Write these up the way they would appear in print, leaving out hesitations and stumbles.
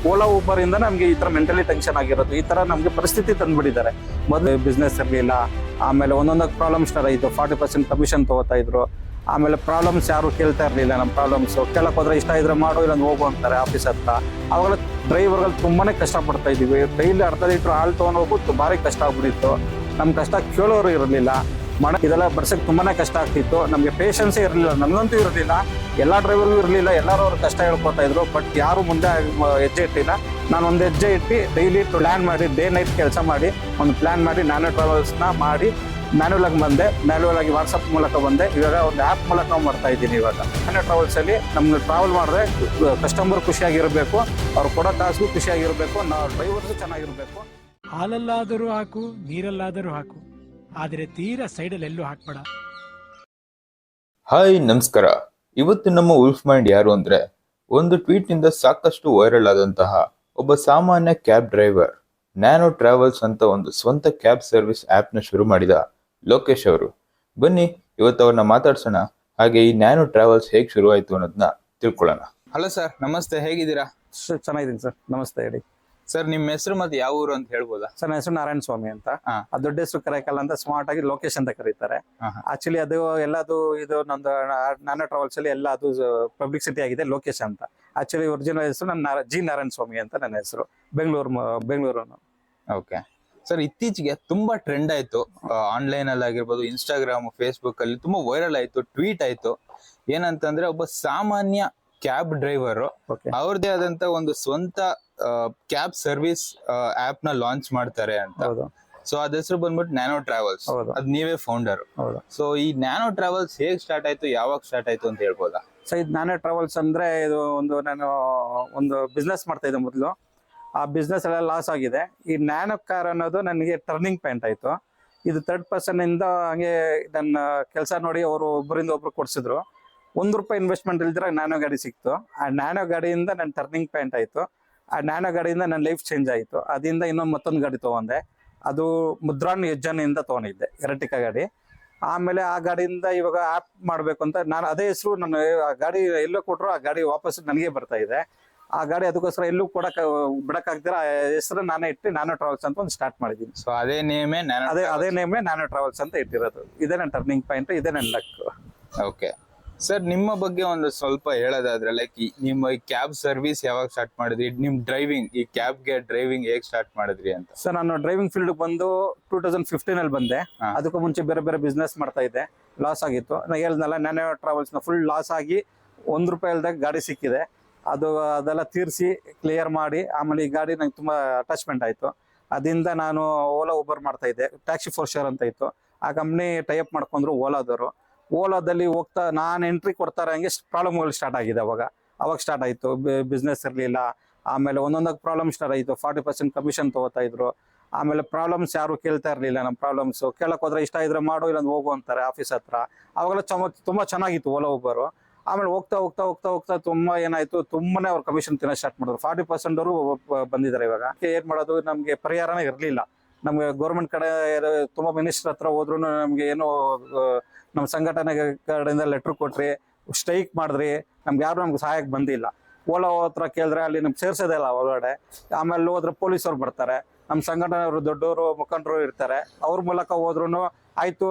Ola Uber ಇಂದ ನಮ್ಗೆ ಈ ತರ ಮೆಂಟಲಿ ಟೆನ್ಷನ್ ಆಗಿರೋದು, ಈ ತರ ನಮ್ಗೆ ಪರಿಸ್ಥಿತಿ ತಂದ್ಬಿಟ್ಟಿದ್ದಾರೆ. ಮೊದಲು ಬಿಸ್ನೆಸ್ ಇರಲಿಲ್ಲ, ಆಮೇಲೆ ಒಂದೊಂದು ಪ್ರಾಬ್ಲಮ್ಸ್ ತರ ಇತ್ತು, 40% ಕಮಿಷನ್ ತಗೋತಾ ಇದ್ರು. ಆಮೇಲೆ ಪ್ರಾಬ್ಲಮ್ಸ್ ಯಾರು ಕೇಳ್ತಾ ಇರಲಿಲ್ಲ. ನಮ್ಮ ಪ್ರಾಬ್ಲಮ್ಸ್ ಕೇಳಕ್ ಹೋದ್ರೆ ಇಷ್ಟ ಇದ್ರೆ ಮಾಡು, ಇಲ್ಲ ಹೋಗು ಅಂತಾರೆ ಆಫೀಸ್ ಹತ್ರ. ಅವಾಗ ಡ್ರೈವರ್ಗಳು ತುಂಬಾನೇ ಕಷ್ಟ ಪಡ್ತಾ ಇದೀವಿ. ಡೈಲಿ ಅರ್ಧ ಲೀಟ್ರ್ ಹಾಲು ತೊಗೊಂಡು ಹೋಗು ಭಾರಿ ಕಷ್ಟ ಆಗ್ಬಿಟ್ಟಿತ್ತು. ನಮ್ಮ ಕಷ್ಟ ಕೇಳೋರು ಇರಲಿಲ್ಲ. ಇದೆಲ್ಲ ಬರ್ಸಕ್ಕೆ ತುಂಬಾನೇ ಕಷ್ಟ ಆಗ್ತಿತ್ತು. ನಮಗೆ ಪೇಷನ್ಸೇ ಇರಲಿಲ್ಲ, ನಮಗಂತೂ ಇರಲಿಲ್ಲ, ಎಲ್ಲ ಡ್ರೈವರ್ಗೂ ಇರಲಿಲ್ಲ. ಎಲ್ಲರೂ ಅವ್ರ ಕಷ್ಟ ಹೇಳ್ಕೊತಾ ಇದ್ರು. ಬಟ್ ಯಾರು ಮುಂದೆ ಹೆಜ್ಜೆ ಇಟ್ಟಿಲ್ಲ. ನಾನು ಒಂದು ಹೆಜ್ಜೆ ಇಟ್ಟು ಡೈಲಿ ಪ್ಲ್ಯಾನ್ ಮಾಡಿ, ಡೇ ನೈಟ್ ಕೆಲಸ ಮಾಡಿ ಒಂದು ಪ್ಲ್ಯಾನ್ ಮಾಡಿ ನ್ಯಾನೋ ಟ್ರಾವೆಲ್ಸ್ನ ಮಾಡಿ ಮ್ಯಾನ್ಯುವಲ್ ಆಗಿ ಬಂದೆ. ಮ್ಯಾನ್ಯುವಲ್ ಆಗಿ ವಾಟ್ಸಪ್ ಮೂಲಕ ಬಂದೆ. ಇವಾಗ ಒಂದು ಆ್ಯಪ್ ಮೂಲಕ ಮಾಡ್ತಾ ಇದ್ದೀನಿ. ಇವಾಗ ನ್ಯಾನೋ ಟ್ರಾವೆಲ್ಸಲ್ಲಿ ನಮ್ಗೆ ಟ್ರಾವೆಲ್ ಮಾಡಿದ್ರೆ ಕಸ್ಟಮರ್ ಖುಷಿಯಾಗಿರಬೇಕು, ಅವ್ರು ಕೊಡೋ ಕಾಸಿಗೂ ಖುಷಿಯಾಗಿರಬೇಕು, ನಾವು ಡ್ರೈವರ್ಸು ಚೆನ್ನಾಗಿರಬೇಕು. ಹಾಲಲ್ಲಾದರೂ ಹಾಕು, ನೀರಲ್ಲಾದರೂ ಹಾಕು, ಆದರೆ ತೀರಾ ಸೈಡಲ್ಲಿ ಎಲ್ಲೂ ಹಾಕ್ಬೇಡ. ಹಾಯ್, ನಮಸ್ಕಾರ. ಇವತ್ತು ನಮ್ಮ ಉಲ್ಫ್ ಮೈಂಡ್ ಯಾರು ಅಂದ್ರೆ, ಒಂದು ಟ್ವೀಟ್ ನಿಂದ ಸಾಕಷ್ಟು ವೈರಲ್ ಆದಂತಹ ಒಬ್ಬ ಸಾಮಾನ್ಯ ಕ್ಯಾಬ್ ಡ್ರೈವರ್ ನ್ಯಾನೋ ಟ್ರಾವೆಲ್ಸ್ ಅಂತ ಒಂದು ಸ್ವಂತ ಕ್ಯಾಬ್ ಸರ್ವಿಸ್ ಆಪ್ ನ ಶುರು ಮಾಡಿದ ಲೋಕೇಶ್ ಅವರು. ಬನ್ನಿ ಇವತ್ತು ಅವ್ರನ್ನ ಮಾತಾಡ್ಸೋಣ, ಹಾಗೆ ಈ ನ್ಯಾನೋ ಟ್ರಾವೆಲ್ಸ್ ಹೇಗ್ ಶುರು ಆಯ್ತು ಅನ್ನೋದನ್ನ ತಿಳ್ಕೊಳ್ಳೋಣ. ಹಲೋ ಸರ್, ನಮಸ್ತೆ, ಹೇಗಿದ್ದೀರಾ? ಚೆನ್ನಾಗಿದ್ದೀನಿ ಸರ್, ನಮಸ್ತೆ. ಹೇಳಿ ಸರ್, ನಿಮ್ಮ ಹೆಸರು ಮತ್ತೆ ಯಾವ ಊರು ಅಂತ ಹೇಳ್ಬೋದಾ? ಸರ್, ನನ್ನ ಹೆಸರು ನಾರಾಯಣ ಸ್ವಾಮಿ ಅಂತ. ಆ ದೊಡ್ಡ ಹೆಸರು ಕರೆಯಕಲ್ಲ ಅಂತ ಸ್ಮಾರ್ಟ್ ಆಗಿ ಲೋಕೇಶ್ ಅಂತ ಕರೀತಾರೆ. ಆಕ್ಚುಲಿ ಅದು ಎಲ್ಲದು ಇದು ನಂದು ನ್ಯಾನೋ ಟ್ರಾವೆಲ್ಸ್ ಅಲ್ಲಿ ಎಲ್ಲ ಅದು ಪಬ್ಲಿಸಿಟಿ ಆಗಿದೆ ಲೋಕೇಶ್ ಅಂತ. ಆಕ್ಚುಲಿ ಒರಿಜಿನಲ್ ಹೆಸರು ನನ್ನ ಜಿ ನಾರಾಯಣ ಸ್ವಾಮಿ ಅಂತ ನನ್ನ ಹೆಸರು. ಬೆಂಗಳೂರು. ಓಕೆ ಸರ್, ಇತ್ತೀಚೆಗೆ ತುಂಬಾ ಟ್ರೆಂಡ್ ಆಯ್ತು ಆನ್ಲೈನ್ ಅಲ್ಲಿ ಆಗಿರ್ಬೋದು, ಇನ್ಸ್ಟಾಗ್ರಾಮ್, ಫೇಸ್ಬುಕ್ ಅಲ್ಲಿ ತುಂಬಾ ವೈರಲ್ ಆಯ್ತು, ಟ್ವೀಟ್ ಆಯ್ತು. ಏನಂತಂದ್ರೆ ಒಬ್ಬ ಸಾಮಾನ್ಯ ಕ್ಯಾಬ್ ಡ್ರೈವರ್ ಅವ್ರದೇ ಆದಂತ ಒಂದು ಸ್ವಂತ ಕ್ಯಾಬ್ ಸರ್ವಿಸ್ ಆಪ್ ನ ಲಾಂಚ್ ಮಾಡ್ತಾರೆ ಅಂತ. ಸೊ ಅದ ಹೆಸರು ಬಂದ್ಬಿಟ್ಟು ನ್ಯಾನೋ ಟ್ರಾವೆಲ್ಸ್. ಅದ್ ನೀವೇ ಫೌಂಡರ್. ಸೊ ಈ ನ್ಯಾನೋ ಟ್ರಾವೆಲ್ಸ್ ಹೇಗ್ ಸ್ಟಾರ್ಟ್ ಆಯ್ತು, ಯಾವಾಗ ಸ್ಟಾರ್ಟ್ ಆಯ್ತು ಅಂತ ಹೇಳ್ಬೋದಾ? ಸೊ ಇದು ನ್ಯಾನೋ ಟ್ರಾವೆಲ್ಸ್ ಅಂದ್ರೆ ಇದು ನಾನು ಒಂದು ಬಿಸ್ನೆಸ್ ಮಾಡ್ತಾ ಇದ್ದೆ ಮೊದಲು. ಆ ಬಿಸ್ನೆಸ್ ಎಲ್ಲ ಲಾಸ್ ಆಗಿದೆ. ಈ ನ್ಯಾನೋ ಕಾರ್ ಅನ್ನೋದು ನನಗೆ ಟರ್ನಿಂಗ್ ಪಾಯಿಂಟ್ ಆಯ್ತು. ಇದು ಥರ್ಡ್ ಪರ್ಸನ್ ಇಂದ ಹಂಗೆ ನನ್ನ ಕೆಲಸ ನೋಡಿ ಅವರು ಒಬ್ಬರಿಂದ ಒಬ್ರು ಕೊಡ್ಸಿದ್ರು. ₹1 ಇನ್ವೆಸ್ಟ್ಮೆಂಟ್ ಇಲ್ದಿರ ನ್ಯಾನೋ ಗಾಡಿ ಸಿಕ್ತು. ಆ ನ್ಯಾನೋ ಗಾಡಿಯಿಂದ ನನ್ನ ಟರ್ನಿಂಗ್ ಪಾಯಿಂಟ್ ಆಯ್ತು. ಆ ನ್ಯಾನೋ ಗಾಡಿಯಿಂದ ನನ್ನ ಲೈಫ್ ಚೇಂಜ್ ಆಯಿತು. ಅದರಿಂದ ಮತ್ತೊಂದು ಗಾಡಿ ತೊಗೊಂಡೆ. ಅದು ಮುದ್ರಾನ್ ಯಜ್ಜನಿಂದ ತೊಗೊಂಡಿದ್ದೆ, ಎರ್ಟಿಕಾ ಗಾಡಿ. ಆಮೇಲೆ ಆ ಗಾಡಿಯಿಂದ ಇವಾಗ ಆ್ಯಪ್ ಮಾಡಬೇಕು ಅಂತ ನಾನು ಅದೇ ಹೆಸರು, ನಾನು ಆ ಗಾಡಿ ಎಲ್ಲೋ ಕೊಟ್ಟರು ಆ ಗಾಡಿ ವಾಪಸ್ ನನಗೆ ಬರ್ತಾ ಇದೆ. ಆ ಗಾಡಿ ಅದಕ್ಕೋಸ್ಕರ ಎಲ್ಲೂ ಬಿಡಕ್ಕಾಗ್ದಿರ ಆ ಹೆಸರು ನಾನೇ ಇಟ್ಟು ನ್ಯಾನೋ ಟ್ರಾವೆಲ್ಸ್ ಅಂತ ಒಂದು ಸ್ಟಾರ್ಟ್ ಮಾಡಿದ್ದೀನಿ. ಸೊ ಅದೇ ನೇಮೇ ನ್ಯಾನೋ ಟ್ರಾವೆಲ್ಸ್ ಅಂತ ಇಟ್ಟಿರೋದು. ಇದೇ ನನ್ನ ಟರ್ನಿಂಗ್ ಪಾಯಿಂಟ್, ಇದೇ ನನ್ನ ಲಕ್. ಓಕೆ ಸರ್, ನಿಮ್ಮ ಬಗ್ಗೆ ಒಂದು ಸ್ವಲ್ಪ ಹೇಳೋದಾದ್ರೆ, ಲೈಕ್ ನಿಮ್ಮ ಕ್ಯಾಬ್ ಸರ್ವಿಸ್ ಯಾವಾಗ ಸ್ಟಾರ್ಟ್ ಮಾಡಿದ್ರಿ, ನಿಮ್ ಡ್ರೈವಿಂಗ್, ಈ ಕ್ಯಾಬ್ಗೆ ಡ್ರೈವಿಂಗ್ ಹೇಗ್ ಸ್ಟಾರ್ಟ್ ಮಾಡಿದ್ರಿ ಅಂತ? ಸರ್, ನಾನು ಡ್ರೈವಿಂಗ್ ಫೀಲ್ಡ್ ಬಂದು 2015 ಅಲ್ಲಿ ಬಂದೆ. ಅದಕ್ಕೂ ಮುಂಚೆ ಬೇರೆ ಬೇರೆ ಬಿಸ್ನೆಸ್ ಮಾಡ್ತಾ ಇದ್ದೆ, ಲಾಸ್ ಆಗಿತ್ತು. ನಾನು ಹೇಳ್ದಲ್ಲ, ನ್ಯಾನೋ ಟ್ರಾವೆಲ್ಸ್ ನ ಫುಲ್ ಲಾಸ್ ಆಗಿ ₹1 ಇಲ್ದಾಗ ಗಾಡಿ ಸಿಕ್ಕಿದೆ. ಅದೆಲ್ಲ ತೀರಿಸಿ ಕ್ಲಿಯರ್ ಮಾಡಿ ಆಮೇಲೆ ಈ ಗಾಡಿ ನಂಗೆ ತುಂಬಾ ಅಟ್ಯಾಚ್ಮೆಂಟ್ ಆಯ್ತು. ಅದರಿಂದ ನಾನು ಓಲಾ ಊಬರ್ ಮಾಡ್ತಾ ಇದ್ದೆ. ಟ್ಯಾಕ್ಸಿ ಫೋರ್ ಶೇರ್ ಅಂತ ಇತ್ತು. ಆ ಕಂಪ್ನಿ ಟೈಅಪ್ ಮಾಡ್ಕೊಂಡ್ರು ಓಲಾದವರು. ಓಲಾದಲ್ಲಿ ಹೋಗ್ತಾ ನಾನು ಎಂಟ್ರಿ ಕೊಡ್ತಾರೆ ಹಂಗೆ ಪ್ರಾಬ್ಲಮ್ಗಳು ಸ್ಟಾರ್ಟ್ ಆಗಿದೆ. ಅವಾಗ ಸ್ಟಾರ್ಟ್ ಆಯ್ತು. ಬಿಸ್ನೆಸ್ ಇರಲಿಲ್ಲ. ಆಮೇಲೆ ಒಂದೊಂದಾಗ ಪ್ರಾಬ್ಲಮ್ ಸ್ಟಾರ್ಟ್ ಆಯಿತು. 40% ಕಮಿಷನ್ ತಗೋತಾ ಇದ್ರು. ಆಮೇಲೆ ಪ್ರಾಬ್ಲಮ್ಸ್ ಯಾರು ಕೇಳ್ತಾ ಇರಲಿಲ್ಲ. ನಮ್ಮ ಪ್ರಾಬ್ಲಮ್ಸ್ ಕೇಳಕ್ ಹೋದ್ರೆ ಇಷ್ಟ ಇದ್ರೆ ಮಾಡು, ಇಲ್ಲ ಹೋಗು ಅಂತಾರೆ ಆಫೀಸ್ ಹತ್ರ. ಅವಾಗೆಲ್ಲ ತುಂಬಾ ಚೆನ್ನಾಗಿತ್ತು ಓಲಾ ಊಬರು. ಆಮೇಲೆ ಹೋಗ್ತಾ ತುಂಬಾ ಏನಾಯ್ತು, ತುಂಬಾನೇ ಅವ್ರು ಕಮಿಷನ್ ತಿನ್ನೋ ಸ್ಟಾರ್ಟ್ ಮಾಡಿದ್ರು. 40% ಅವರು ಬಂದಿದ್ದಾರೆ. ಇವಾಗ ಏನ್ ಮಾಡೋದು, ನಮ್ಗೆ ಪರಿಹಾರನೇ ಇರಲಿಲ್ಲ. ನಮ್ಗೆ ಗೌರ್ಮೆಂಟ್ ಕಡೆ ತುಂಬಾ ಮಿನಿಸ್ಟರ್ ಹತ್ರ ಹೋದ್ರು ನಮ್ಗೆ ಏನೋ ನಮ್ಮ ಸಂಘಟನೆ ಕಡೆಯಿಂದ ಲೆಟರ್ ಕೊಟ್ರಿ, ಸ್ಟ್ರೈಕ್ ಮಾಡಿದ್ರಿ, ನಮ್ಗೆ ಸಹಾಯಕ್ಕೆ ಬಂದಿಲ್ಲ. ಓಲಾ ಹತ್ರ ಕೇಳಿದ್ರೆ ಅಲ್ಲಿ ನಮ್ಗೆ ಸೇರ್ಸೋದೇ ಇಲ್ಲ ಒಳಗಡೆ. ಆಮೇಲೆ ಹೋದ್ರೆ ಪೊಲೀಸವ್ರು ಬರ್ತಾರೆ, ನಮ್ಮ ಸಂಘಟನೆಯವರು ದೊಡ್ಡವರು ಮುಖಂಡರು ಇರ್ತಾರೆ. ಅವ್ರ ಮೂಲಕ ಹೋದ್ರು ಆಯ್ತು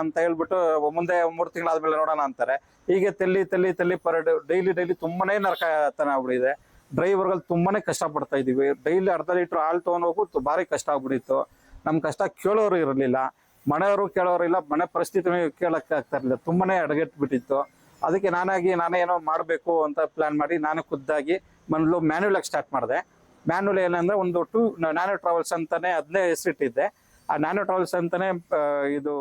ಅಂತ ಹೇಳ್ಬಿಟ್ಟು ಮುಂದೆ 3 ತಿಂಗಳಾದ್ಮೇಲೆ ನೋಡೋಣ ಅಂತಾರೆ. ಹೀಗೆ ತೆಲ್ಲಿ ಪರ್ ಡೈಲಿ ತುಂಬಾನೇ ನರಕತನ ಆಗ್ಬಿಟ್ಟಿದೆ. ಡ್ರೈವರ್ಗಳು ತುಂಬಾನೇ ಕಷ್ಟ ಪಡ್ತಾ ಇದೀವಿ. ಡೈಲಿ ಅರ್ಧ ಲೀಟ್ರ್ ಹಾಲು ತೊಗೊಂಡು ಹೋಗು ಭಾರಿ ಕಷ್ಟ ಆಗ್ಬಿಟ್ಟಿತ್ತು. ನಮ್ಮ ಕಷ್ಟ ಕೇಳೋರು ಇರಲಿಲ್ಲ, ಮನೆಯವರು ಕೇಳೋರಿಲ್ಲ, ಮನೆ ಪರಿಸ್ಥಿತಿ ಕೇಳಕ್ ಆಗ್ತಾ ಇರಲಿಲ್ಲ. ತುಂಬಾನೇ ಅಡಗೆಟ್ಬಿಟ್ಟಿತ್ತು. ಅದಕ್ಕೆ ನಾನೇ ಏನೋ ಮಾಡಬೇಕು ಅಂತ ಪ್ಲಾನ್ ಮಾಡಿ ನಾನು ಖುದ್ದಾಗಿ ಮೊದಲು ಮ್ಯಾನ್ಯುವಲ್ ಆಗಿ ಸ್ಟಾರ್ಟ್ ಮಾಡಿದೆ. ಮ್ಯಾನ್ಯುವಲ್ ಏನಂದ್ರೆ ಒಂದು ನ್ಯಾನೋ ಟ್ರಾವೆಲ್ಸ್ ಅಂತಾನೆ ಅದನ್ನೇ ಹೆಸರಿಟ್ಟಿದ್ದೆ. ಆ ನ್ಯಾನೋ ಟ್ರಾವೆಲ್ಸ್ ಅಂತಾನೆ ಇದು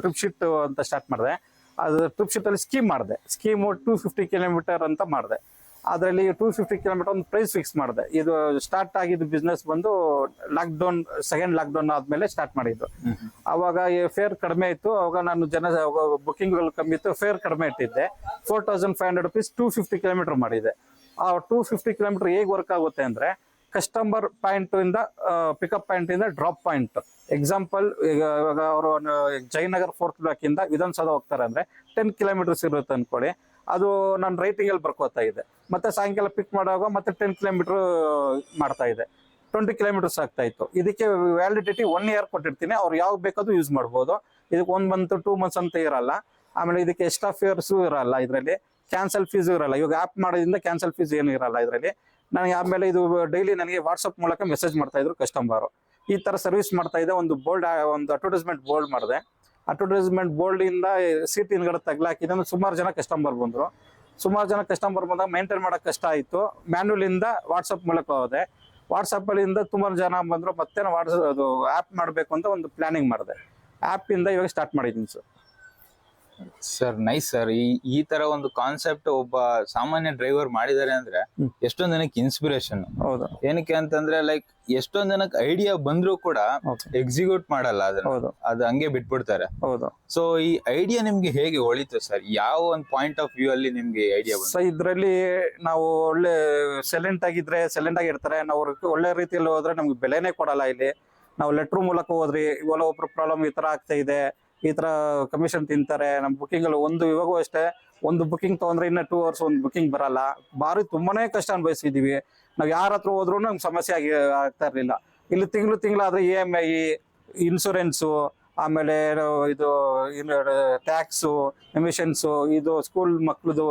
ಟ್ರಿಪ್ ಶೀಟ್ ಅಂತ ಸ್ಟಾರ್ಟ್ ಮಾಡಿದೆ. ಅದು ಟ್ರಿಪ್ ಶೀಟ್ ಅಲ್ಲಿ ಸ್ಕೀಮ್ ಮಾಡಿದೆ. ಸ್ಕೀಮು 250 ಕಿಲೋಮೀಟರ್ ಅಂತ ಮಾಡಿದೆ. ಅದರಲ್ಲಿ 250 ಕಿಲೋಮೀಟರ್ ಒಂದು ಪ್ರೈಸ್ ಫಿಕ್ಸ್ ಮಾಡಿದೆ. ಇದು ಸ್ಟಾರ್ಟ್ ಆಗಿದ್ದು ಬಿಸ್ನೆಸ್ ಬಂದು ಸೆಕೆಂಡ್ ಲಾಕ್ಡೌನ್ ಆದ್ಮೇಲೆ ಸ್ಟಾರ್ಟ್ ಮಾಡಿದ್ದು. ಅವಾಗ ಫೇರ್ ಕಡಿಮೆ ಇತ್ತು. ಅವಾಗ ನಾನು ಬುಕಿಂಗ್ಗಳು ಕಮ್ಮಿ ಇತ್ತು, ಫೇರ್ ಕಡಿಮೆ ಇಟ್ಟಿದ್ದೆ. ₹4500 250 ಕಿಲೋಮೀಟರ್ ಮಾಡಿದೆ. ಆ 250 ಕಿಲೋಮೀಟರ್ ಹೇಗೆ ವರ್ಕ್ ಆಗುತ್ತೆ ಅಂದ್ರೆ, ಕಸ್ಟಮರ್ ಪಾಯಿಂಟ್ ಇಂದ ಪಿಕಪ್ ಪಾಯಿಂಟ್ ಇಂದ ಡ್ರಾಪ್ ಪಾಯಿಂಟ್. ಎಕ್ಸಾಂಪಲ್, ಇವಾಗ ಅವರು ಜಯನಗರ್ 4th ಬ್ಲಾಕ್ ಇಂದ ವಿಧಾನಸೌಧ ಹೋಗ್ತಾರೆ ಅಂದ್ರೆ 10 ಕಿಲೋಮೀಟರ್ಸ್ ಇರುತ್ತೆ ಅನ್ಕೊಳ್ಳಿ. ಅದು ನನ್ನ ರೈಟಿಂಗಲ್ಲಿ ಬರ್ಕೋತಾ ಇದೆ. ಮತ್ತೆ ಸಾಯಂಕಾಲ ಪಿಕ್ ಮಾಡುವಾಗ ಮತ್ತೆ 10 ಕಿಲೋಮೀಟರ್ ಮಾಡ್ತಾ ಇದೆ, 20 ಕಿಲೋಮೀಟರ್ಸ್ ಆಗ್ತಾ ಇತ್ತು. ಇದಕ್ಕೆ ವ್ಯಾಲಿಡಿಟಿ 1 ಇಯರ್ ಕೊಟ್ಟಿರ್ತೀನಿ, ಅವ್ರು ಯಾವಾಗ ಬೇಕಾದ್ರೂ ಯೂಸ್ ಮಾಡ್ಬೋದು. ಇದಕ್ಕೆ 1 ಮಂತ್ 2 ಮಂತ್ಸ್ ಅಂತ ಇರಲ್ಲ. ಆಮೇಲೆ ಇದಕ್ಕೆ ಎಕ್ಸ್ಟ್ರಾ ಫೇರ್ಸು ಇರಲ್ಲ, ಇದರಲ್ಲಿ ಕ್ಯಾನ್ಸಲ್ ಫೀಸ್ ಇರಲ್ಲ. ಇವಾಗ ಆ್ಯಪ್ ಮಾಡೋದ್ರಿಂದ ಕ್ಯಾನ್ಸಲ್ ಫೀಸ್ ಏನು ಇರಲ್ಲ ಇದರಲ್ಲಿ. ನನಗೆ ಆಮೇಲೆ ಇದು ಡೈಲಿ ನನಗೆ ವಾಟ್ಸಪ್ ಮೂಲಕ ಮೆಸೇಜ್ ಮಾಡ್ತಾ ಇದ್ರು ಕಸ್ಟಮರು, ಈ ಥರ ಸರ್ವಿಸ್ ಮಾಡ್ತಾ ಇದೆ. ಒಂದು ಅಡ್ವರ್ಟೈಸ್ಮೆಂಟ್ ಬೋರ್ಡ್ ಮಾಡಿದೆ. ಅಡ್ವರ್ಟೈಸ್ಮೆಂಟ್ ಬೋರ್ಡಿಂದ ಸೀಟ್ ಹಿಂದ್ಗಡೆ ತಗ್ಲಾಕಿದೆ. ಸುಮಾರು ಜನ ಕಸ್ಟಮರ್ ಬಂದರು. ಸುಮಾರು ಜನ ಕಸ್ಟಮರ್ ಬಂದಾಗ ಮೇಂಟೈನ್ ಮಾಡೋಕೆ ಕಷ್ಟ ಆಯಿತು. ಮ್ಯಾನ್ಯುಲಿಂದ ವಾಟ್ಸಪ್ ಮೂಲಕ ಹೋದೆ. ವಾಟ್ಸಪ್ಪಲ್ಲಿಂದ ತುಂಬ ಜನ ಬಂದರು. ಮತ್ತೆ ನಾನು ಅದು ಆ್ಯಪ್ ಮಾಡಬೇಕು ಅಂತ ಒಂದು ಪ್ಲಾನಿಂಗ್ ಮಾಡಿದೆ. ಆ್ಯಪಿಂದ ಇವಾಗ ಸ್ಟಾರ್ಟ್ ಮಾಡಿದ್ದೀನಿ ಸರ್. Sir nice sir. ಈ ತರ ಒಂದು ಕಾನ್ಸೆಪ್ಟ್ ಒಬ್ಬ ಸಾಮಾನ್ಯ ಡ್ರೈವರ್ ಮಾಡಿದ್ದಾರೆ ಅಂದ್ರೆ ಎಷ್ಟೊಂದ್ ಜನಕ್ಕೆ ಇನ್ಸ್ಪಿರೇಷನ್. ಹೌದು. ಏನಕ್ಕೆ ಅಂತಂದ್ರೆ ಲೈಕ್ ಎಷ್ಟೊಂದ್ ಜನಕ್ಕೆ ಐಡಿಯಾ ಬಂದ್ರು ಕೂಡ ಎಕ್ಸಿಕ್ಯೂಟ್ ಮಾಡಲ್ಲ ಅದನ್ನ, ಅದು ಹಂಗೆ ಬಿಟ್ಬಿಡ್ತಾರೆ. ಹೌದು. ಸೊ ಈ ಐಡಿಯಾ ನಿಮ್ಗೆ ಹೇಗೆ ಹೊಳಿತು ಸರ್? ಯಾವ ಒಂದು ಪಾಯಿಂಟ್ ಆಫ್ ವ್ಯೂ ಅಲ್ಲಿ ನಿಮ್ಗೆ ಐಡಿಯಾ ಬಂತು? ಸೊ ಇದರಲ್ಲಿ ನಾವು ಒಳ್ಳೆ ಸೈಲೆಂಟ್ ಆಗಿರ್ತಾರೆ. ನಾವು ಒಳ್ಳೆ ರೀತಿಯಲ್ಲಿ ಹೋದ್ರೆ ನಮ್ಗೆ ಬೆಲೆನೇ ಕೊಡಲ್ಲ. ಇಲ್ಲಿ ನಾವು ಲೆಟ್ರ್ ಮೂಲಕ ಹೋದ್ರಿ, ಇವೆಲ್ಲ ಒಬ್ರು ಪ್ರಾಬ್ಲಮ್ ಈ ತರ ಆಗ್ತಾ ಇದೆ, ಈ ತರ ಕಮಿಷನ್ ತಿಂತಾರೆ. ನಮ್ಮ ಬುಕಿಂಗ್ ಅಲ್ಲಿ ಇವಾಗೂ ಅಷ್ಟೇ, ಒಂದು ಬುಕಿಂಗ್ ತಗೊಂಡ್ರೆ ಇನ್ನ 2 ಅವರ್ಸ್ ಒಂದು ಬುಕಿಂಗ್ ಬರಲ್ಲ. ತುಂಬಾನೇ ಕಷ್ಟ ಅನುಭವಿಸಿದೀವಿ ನಾವು. ಯಾರ ಹತ್ರ ಹೋದ್ರು ನಮ್ಗೆ ಸಮಸ್ಯೆ ಆಗ್ತಾ ಇರ್ಲಿಲ್ಲ. ಇಲ್ಲಿ ತಿಂಗಳಾದ್ರೆ EMI, ಇನ್ಶೂರೆನ್ಸು, ಆಮೇಲೆ ಇದು ಟ್ಯಾಕ್ಸು, ಎಮಿಷನ್ಸು, ಇದು ಸ್ಕೂಲ್ ಮಕ್ಳದು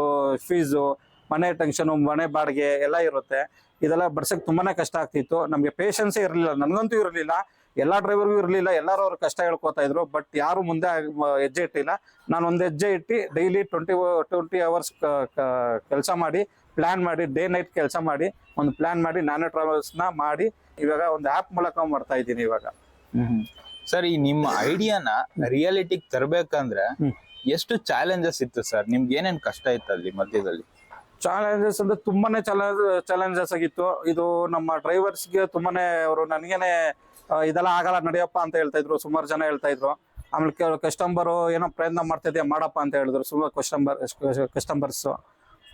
ಫೀಸು, ಮನೆ ಟೆನ್ಷನು, ಮನೆ ಬಾಡಿಗೆ ಎಲ್ಲ ಇರುತ್ತೆ. ಇದೆಲ್ಲ ಬರ್ಸಕ್ಕೆ ತುಂಬಾನೇ ಕಷ್ಟ ಆಗ್ತಿತ್ತು. ನಮ್ಗೆ ಪೇಷನ್ಸೇ ಇರಲಿಲ್ಲ, ನನಗಂತೂ ಇರಲಿಲ್ಲ, ಎಲ್ಲಾ ಡ್ರೈವರ್ಗೂ ಇರಲಿಲ್ಲ. ಎಲ್ಲರೂ ಅವ್ರ ಕಷ್ಟ ಹೇಳ್ಕೊತಾ ಇದ್ರು. ಬಟ್ ಯಾರು ಮುಂದೆ ಹೆಜ್ಜೆ ಇಟ್ಟಿಲ್ಲ. ನಾನು ಒಂದು ಹೆಜ್ಜೆ ಇಟ್ಟು ಡೈಲಿ 20 ಅವರ್ಸ್ ಕೆಲಸ ಮಾಡಿ, ಪ್ಲಾನ್ ಮಾಡಿ, ಡೇ ನೈಟ್ ಕೆಲಸ ಮಾಡಿ, ಒಂದು ಪ್ಲಾನ್ ಮಾಡಿ ನ್ಯಾನೋ ಟ್ರಾವೆಲ್ಸ್ನ ಮಾಡಿ ಇವಾಗ ಒಂದು ಆ್ಯಪ್ ಮೂಲಕ ಮಾಡ್ತಾ ಇದ್ದೀನಿ ಇವಾಗ. ಸರ್, ಈ ನಿಮ್ಮ ಐಡಿಯಾನ ರಿಯಾಲಿಟಿಗೆ ತರಬೇಕಂದ್ರೆ ಎಷ್ಟು ಚಾಲೆಂಜಸ್ ಇತ್ತು ಸರ್? ನಿಮ್ಗೆ ಏನೇನ್ ಕಷ್ಟ ಇತ್ತು ಅಲ್ಲಿ ಮಧ್ಯದಲ್ಲಿ? ಚಾಲೆಂಜಸ್ ಅಂದ್ರೆ ತುಂಬಾನೇ ಚಾಲೆಂಜಸ್ ಆಗಿತ್ತು. ಇದು ನಮ್ಮ ಡ್ರೈವರ್ಸ್ಗೆ ತುಂಬಾನೇ ಅವರು ನನಗೇನೆ ಇದೆಲ್ಲ ಆಗಲ್ಲ ನಡೆಯಪ್ಪ ಅಂತ ಹೇಳ್ತಾ ಇದ್ರು. ಸುಮಾರು ಜನ ಹೇಳ್ತಾ ಇದ್ರು. ಆಮೇಲೆ ಕಸ್ಟಮರು ಏನೋ ಪ್ರಯತ್ನ ಮಾಡ್ತಾ ಇದೆಯಾ ಮಾಡಪ್ಪ ಅಂತ ಹೇಳಿದ್ರು ಸುಮಾರು ಕಸ್ಟಮರ್ಸ್.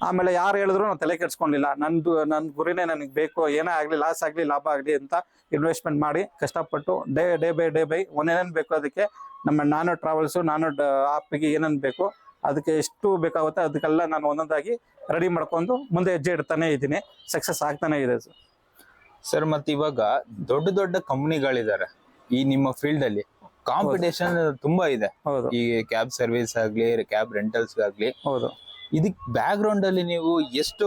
ಆಮೇಲೆ ಯಾರು ಹೇಳಿದ್ರು ನಾವು ತಲೆ ಕೆಡ್ಸ್ಕೊಂಡಿಲ್ಲ. ನನ್ನ ಗುರಿನೇ ನನಗೆ ಬೇಕು, ಏನೇ ಆಗಲಿ, ಲಾಸ್ ಆಗಲಿ ಲಾಭ ಆಗಲಿ ಅಂತ ಇನ್ವೆಸ್ಟ್ಮೆಂಟ್ ಮಾಡಿ ಕಷ್ಟಪಟ್ಟು ಡೇ ಬೈ ಏನೇನು ಬೇಕು ಅದಕ್ಕೆ ನಮ್ಮ ನ್ಯಾನೋ ಟ್ರಾವೆಲ್ಸು, ನ್ಯಾನೋ ಆ್ಯಪಿಗೆ ಏನೇನು ಬೇಕು ಅದಕ್ಕೆ ಎಷ್ಟು ಬೇಕಾಗುತ್ತೆ ಅದಕ್ಕೆಲ್ಲ ನಾನು ಒಂದೊಂದಾಗಿ ರೆಡಿ ಮಾಡ್ಕೊಂಡು ಮುಂದೆ ಹೆಜ್ಜೆ ಇಡ್ತಾನೆ ಇದ್ದೀನಿ. ಸಕ್ಸಸ್ ಆಗ್ತಾನೆ ಇದೆ ಸರ್. ಮತ್ತೆ ಇವಾಗ ದೊಡ್ಡ ದೊಡ್ಡ ಕಂಪ್ನಿಗಳಿದ್ದಾರೆ ಈ ನಿಮ್ಮ ಫೀಲ್ಡ್ ಅಲ್ಲಿ, ಕಾಂಪಿಟೇಷನ್ ತುಂಬಾ ಇದೆ. ಈ ಕ್ಯಾಬ್ ಸರ್ವಿಸ್ ಆಗ್ಲಿ, ಕ್ಯಾಬ್ ರೆಂಟಲ್ಸ್ ಆಗ್ಲಿ. ಹೌದು. ಇದಕ್ ಬ್ಯಾಕ್ ಗ್ರೌಂಡ್ ಅಲ್ಲಿ ನೀವು ಎಷ್ಟು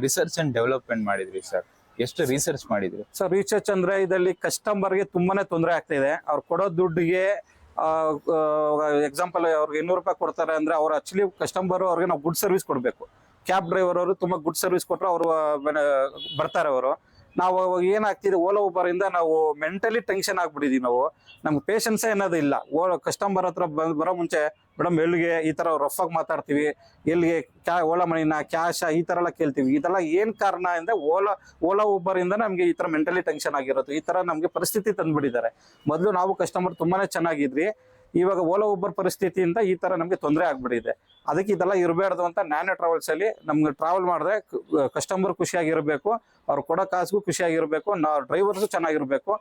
ರಿಸರ್ಚ್ ಅಂಡ್ ಡೆವಲಪ್ಮೆಂಟ್ ಮಾಡಿದ್ರಿ ಸರ್? ಎಷ್ಟು ರಿಸರ್ಚ್ ಮಾಡಿದ್ರಿ ಸರ್? ರಿಸರ್ಚ್ ಅಂದ್ರೆ ಇದರಲ್ಲಿ ಕಸ್ಟಮರ್ಗೆ ತುಂಬಾನೇ ತೊಂದರೆ ಆಗ್ತಾ ಇದೆ. ಅವ್ರು ಕೊಡೋ ದುಡ್ಡಿಗೆ ಎಕ್ಸಾಂಪಲ್ ಅವ್ರಿಗೆ 200 ರೂಪಾಯಿ ಕೊಡ್ತಾರೆ ಅಂದ್ರೆ ಅವ್ರು ಆಕ್ಚುಲಿ ಕಸ್ಟಮರ್ ಅವ್ರಿಗೆ ನಾವು ಗುಡ್ ಸರ್ವಿಸ್ ಕೊಡಬೇಕು. ಕ್ಯಾಬ್ ಡ್ರೈವರ್ ಅವರು ತುಂಬಾ ಗುಡ್ ಸರ್ವಿಸ್ ಕೊಟ್ಟರೆ ಅವರು ಬರ್ತಾರೆ. ಅವರು ನಾವು ಏನಾಗ್ತಿದೆ, ಓಲಾ ಊಬರ್ ಇಂದ ನಾವು ಮೆಂಟಲಿ ಟೆನ್ಷನ್ ಆಗ್ಬಿಟ್ಟಿದೀವಿ. ನಮ್ಗೆ ಪೇಷನ್ಸೇ ಅನ್ನೋದು ಇಲ್ಲ. ಕಸ್ಟಮರ್ ಹತ್ರ ಬರೋ ಮುಂಚೆ ಮೇಡಮ್ ಎಲ್ಲಿಗೆ ಈ ತರ ರಫ್ ಆಗಿ ಮಾತಾಡ್ತೀವಿ, ಎಲ್ಲಿಗೆ ಓಲಾ ಮನಿನ ಕ್ಯಾಶ ಈ ತರ ಎಲ್ಲ ಕೇಳ್ತೀವಿ. ಇದೆಲ್ಲ ಏನ್ ಕಾರಣ ಅಂದ್ರೆ ಓಲಾ ಊಬರ್ ಇಂದ ನಮ್ಗೆ ಈ ತರ ಮೆಂಟಲಿ ಟೆನ್ಷನ್ ಆಗಿರೋದು. ಈ ತರ ನಮ್ಗೆ ಪರಿಸ್ಥಿತಿ ತಂದ್ಬಿಟ್ಟಿದ್ದಾರೆ. ಮೊದಲು ನಾವು ಕಸ್ಟಮರ್ ತುಂಬಾನೇ ಚೆನ್ನಾಗಿದ್ರಿ, ಇವಾಗ ಓಲಾ ಊಬರ್ ಪರಿಸ್ಥಿತಿಯಿಂದ ಈ ತರ ನಮ್ಗೆ ತೊಂದರೆ ಆಗ್ಬಿಟ್ಟಿದೆ. ಅದಕ್ಕೆ ಇದೆಲ್ಲ ಇರಬಾರ್ದು ಅಂತ ನ್ಯಾನೋ ಟ್ರಾವೆಲ್ಸ್ ಅಲ್ಲಿ ನಮ್ಗೆ ಟ್ರಾವೆಲ್ ಮಾಡಿದ್ರೆ ಕಸ್ಟಮರ್ ಖುಷಿಯಾಗಿರ್ಬೇಕು, ಅವ್ರು ಕೊಡೋ ಕಾಸಿಗೂ ಖುಷಿಯಾಗಿರ್ಬೇಕು, ನಾವು ಡ್ರೈವರ್ಸು ಚೆನ್ನಾಗಿರ್ಬೇಕು.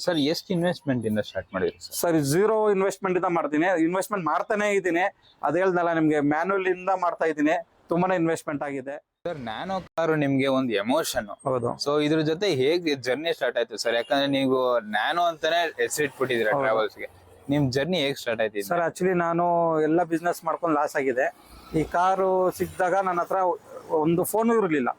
ಸರ್, ಎಷ್ಟು ಇನ್ವೆಸ್ಟ್ಮೆಂಟ್ ಇಂದ ಸ್ಟಾರ್ಟ್ ಮಾಡಿದ್ರಿ ಸರ್? 0 ಇನ್ವೆಸ್ಟ್ಮೆಂಟ್ ಇಂದ ಮಾಡ್ತೀನಿ. ಇನ್ವೆಸ್ಟ್ಮೆಂಟ್ ಮಾಡ್ತಾನೆ ಇದ್ದೀನಿ. ಅದ್ ಹೇಳ್ದಲ್ಲ ನಿಮ್ಗೆ, ಮ್ಯಾನ್ಯುಯಲ್ ಇಂದ ಮಾಡ್ತಾ ಇದ್ದೀನಿ. ತುಂಬಾನೇ ಇನ್ವೆಸ್ಟ್ಮೆಂಟ್ ಆಗಿದೆ ಸರ್. ನ್ಯಾನೋ ಕಾರು ನಿಮ್ಗೆ ಒಂದು ಎಮೋಷನ್. ಹೌದು. ಸೊ ಇದ್ರ ಜೊತೆ ಹೇಗೆ ಜರ್ನಿ ಸ್ಟಾರ್ಟ್ ಆಯ್ತು ಸರ್? ಯಾಕಂದ್ರೆ ನೀವು ನ್ಯಾನೋ ಅಂತಾನೆ ಹೆಸರಿಟ್ಬಿಟ್ಟಿದ್ದೀರಾ ಟ್ರಾವೆಲ್ಸ್ಗೆ. ನಿಮ್ ಜರ್ನಿ ಹೇಗೆ ಸ್ಟಾರ್ಟ್ ಆಯ್ತು ಸರ್? ಆಕ್ಚುಲಿ ನಾನು ಎಲ್ಲ ಬಿಸ್ನೆಸ್ ಮಾಡ್ಕೊಂಡು ಲಾಸ್ ಆಗಿದೆ. ಈ ಕಾರು ಸಿಕ್ಕಿದಾಗ ನನ್ನ ಹತ್ರ ಒಂದು ಫೋನು ಇರಲಿಲ್ಲ.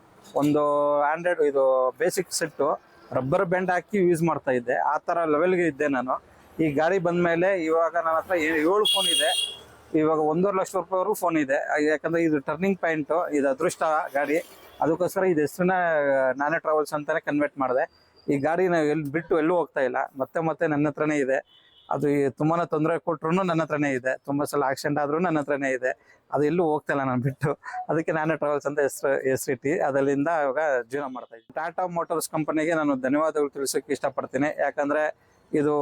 ಒಂದು ಆಂಡ್ರಾಯ್ಡ್ ಇದು ಬೇಸಿಕ್ ಸೆಟ್ಟು ರಬ್ಬರ್ ಬ್ಯಾಂಡ್ ಹಾಕಿ ಯೂಸ್ ಮಾಡ್ತಾ ಇದ್ದೆ. ಆ ಥರ ಲೆವೆಲ್ಗೆ ಇದ್ದೆ ನಾನು. ಈ ಗಾಡಿ ಬಂದಮೇಲೆ ಇವಾಗ ನನ್ನ ಹತ್ರ 7 ಫೋನ್ ಇದೆ. ಇವಾಗ 1.5 ಲಕ್ಷ ರೂಪಾಯಿವರೆಗೂ ಫೋನ್ ಇದೆ. ಯಾಕಂದರೆ ಇದು ಟರ್ನಿಂಗ್ ಪಾಯಿಂಟು, ಇದು ಅದೃಷ್ಟ ಗಾಡಿ. ಅದಕ್ಕೋಸ್ಕರ ಇದು ಹೆಸರನ್ನ ನ್ಯಾನೋ ಟ್ರಾವೆಲ್ಸ್ ಅಂತಲೇ ಕನ್ವರ್ಟ್ ಮಾಡಿದೆ. ಈ ಗಾಡಿನ ಬಿಟ್ಟು ಎಲ್ಲೂ ಹೋಗ್ತಾ ಇಲ್ಲ. ಮತ್ತೆ ನನ್ನ ಹತ್ರನೇ ಇದೆ. ಅದು ತುಂಬಾ ತೊಂದರೆ ಕೊಟ್ಟರು ನನ್ನ ಹತ್ರನೇ ಇದೆ. ತುಂಬ ಸಲ ಆಕ್ಸಿಡೆಂಟ್ ಆದ್ರೂ ನನ್ನ ಹತ್ರನೇ ಇದೆ. ಅದು ಎಲ್ಲೂ ಹೋಗ್ತಾ ಇಲ್ಲ ನಾನು ಬಿಟ್ಟು. ಅದಕ್ಕೆ ನ್ಯಾನೋ ಟ್ರಾವೆಲ್ಸ್ ಅಂತ ಹೆಸರಿಟ್ಟು ಅದರಿಂದ ಇವಾಗ ಜೀವನ ಮಾಡ್ತಾ ಇದ್ದೀನಿ. ಟಾಟಾ ಮೋಟಾರ್ಸ್ ಕಂಪನಿಗೆ ನಾನು ಧನ್ಯವಾದಗಳು ತಿಳಿಸೋಕೆ ಇಷ್ಟಪಡ್ತೀನಿ. ಯಾಕಂದರೆ ಇದು